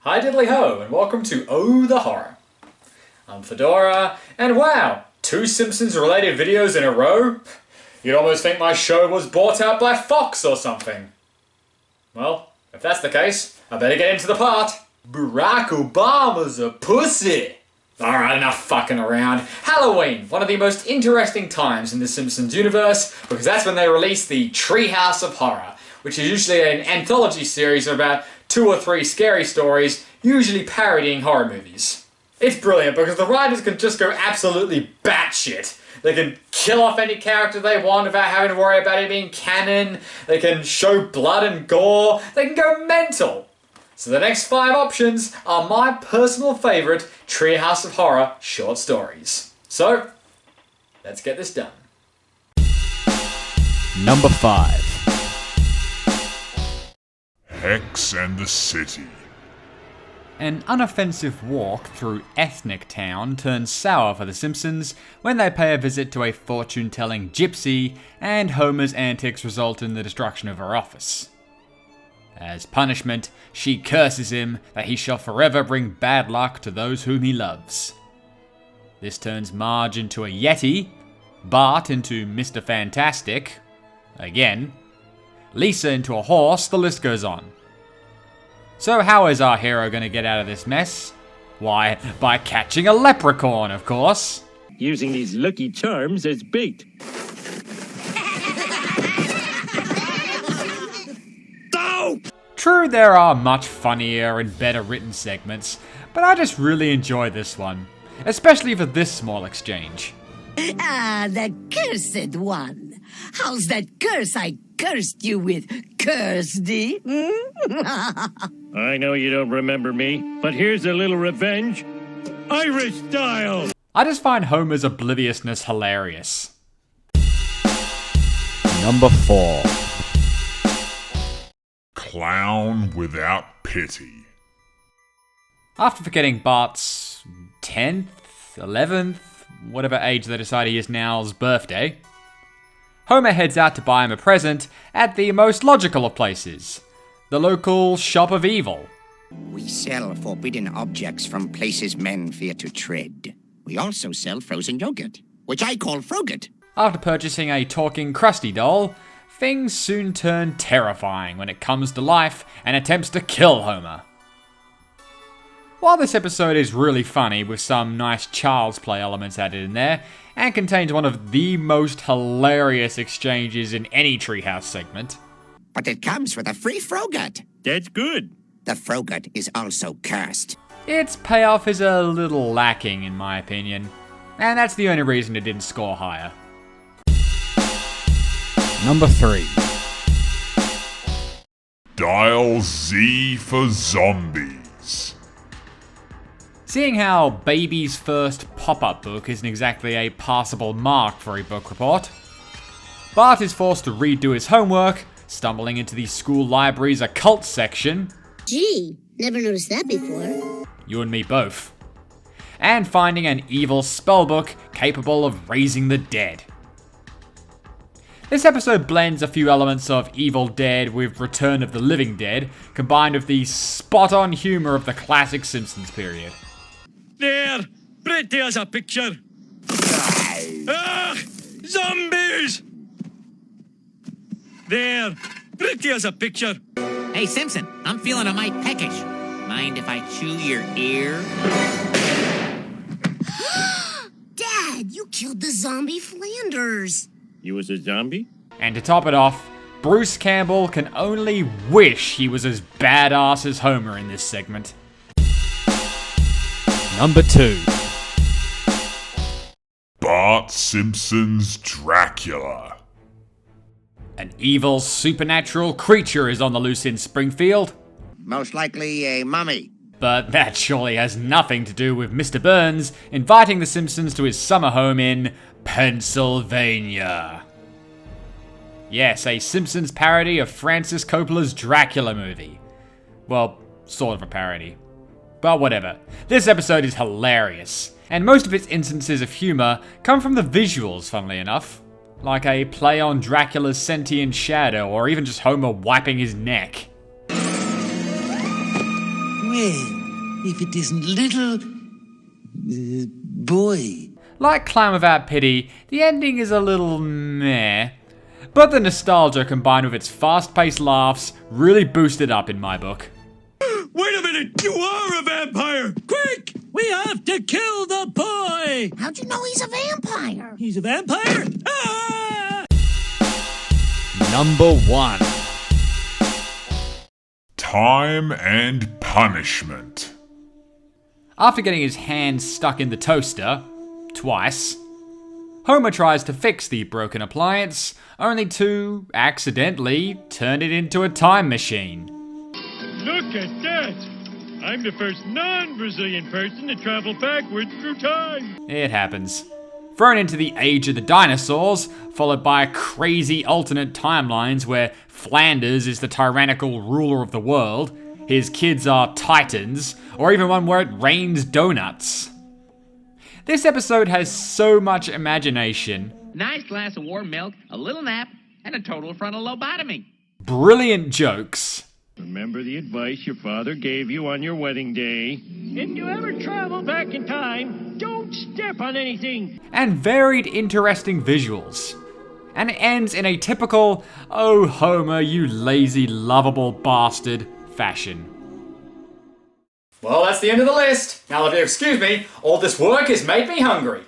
Hi diddly ho, and welcome to Oh the Horror. I'm Fedora, and wow, 2 Simpsons related videos in a row? You'd almost think my show was bought out by Fox or something. Well, if that's the case, I better get into the part. Barack Obama's a pussy. Alright, enough fucking around. Halloween, one of the most interesting times in the Simpsons universe, because that's when they release the Treehouse of Horror, which is usually an anthology series of about 2 or 3 scary stories, usually parodying horror movies. It's brilliant because the writers can just go absolutely batshit. They can kill off any character they want without having to worry about it being canon. They can show blood and gore. They can go mental. So the next 5 options are my personal favourite Treehouse of Horror short stories. So, let's get this done. Number 5. Hex and the City. An unoffensive walk through ethnic town turns sour for the Simpsons when they pay a visit to a fortune-telling gypsy, and Homer's antics result in the destruction of her office. As punishment, she curses him that he shall forever bring bad luck to those whom he loves. This turns Marge into a Yeti, Bart into Mr. Fantastic, again, Lisa into a horse, the list goes on. So how is our hero going to get out of this mess? Why, by catching a leprechaun, of course. Using these lucky charms as bait. True, there are much funnier and better written segments, but I just really enjoy this one, especially for this small exchange. Ah, the cursed one. How's that curse I cursed you with, Kirsty? I know you don't remember me, but here's a little revenge. Irish style! I just find Homer's obliviousness hilarious. Number 4. Clown Without Pity. After forgetting Bart's 10th, 11th, whatever age they decide he is now's birthday, Homer heads out to buy him a present at the most logical of places, the local Shop of Evil. We sell forbidden objects from places men fear to tread. We also sell frozen yogurt, which I call Frogut. After purchasing a talking Krusty doll, things soon turn terrifying when it comes to life and attempts to kill Homer. While this episode is really funny with some nice child's play elements added in there, and contains one of the most hilarious exchanges in any Treehouse segment. But it comes with a free Frogut. That's good. The Frogut is also cursed. Its payoff is a little lacking in my opinion, and that's the only reason it didn't score higher. Number 3. Dial Z for Zombies. Seeing how Baby's first pop-up book isn't exactly a passable mark for a book report, Bart is forced to redo his homework, stumbling into the school library's occult section. Gee, never noticed that before. You and me both. And finding an evil spellbook capable of raising the dead. This episode blends a few elements of Evil Dead with Return of the Living Dead, combined with the spot-on humor of the classic Simpsons period. There! Pretty as a picture! Ah! Zombies! There! Pretty as a picture! Hey, Simpson, I'm feeling a mite peckish. Mind if I chew your ear? Dad, you killed the zombie Flanders. You was a zombie? And to top it off, Bruce Campbell can only wish he was as badass as Homer in this segment. Number 2. Bart Simpson's Dracula. An evil supernatural creature is on the loose in Springfield. Most likely a mummy. But that surely has nothing to do with Mr. Burns inviting the Simpsons to his summer home in Pennsylvania. Yes, a Simpsons parody of Francis Coppola's Dracula movie. Well, sort of a parody. But whatever. This episode is hilarious, and most of its instances of humor come from the visuals, funnily enough. Like a play on Dracula's sentient shadow, or even just Homer wiping his neck. Well, if it isn't little... boy. Like Clown Without Pity, the ending is a little meh. But the nostalgia combined with its fast-paced laughs really boost it up in my book. Wait a minute! You are a vampire! Quick! We have to kill the boy! How'd you know he's a vampire? He's a vampire? Ah! Number 1. Time and Punishment. After getting his hand stuck in the toaster, twice, Homer tries to fix the broken appliance, only to accidentally turn it into a time machine. Look at that! I'm the first non-Brazilian person to travel backwards through time! It happens. Thrown into the age of the dinosaurs, followed by crazy alternate timelines where Flanders is the tyrannical ruler of the world, his kids are titans, or even one where it rains donuts. This episode has so much imagination. Nice glass of warm milk, a little nap, and a total frontal lobotomy. Brilliant jokes. Remember the advice your father gave you on your wedding day? If you ever travel back in time, don't step on anything! And varied interesting visuals. And it ends in a typical, "Oh Homer, you lazy, lovable bastard" fashion. Well, that's the end of the list. Now, if you excuse me, all this work has made me hungry.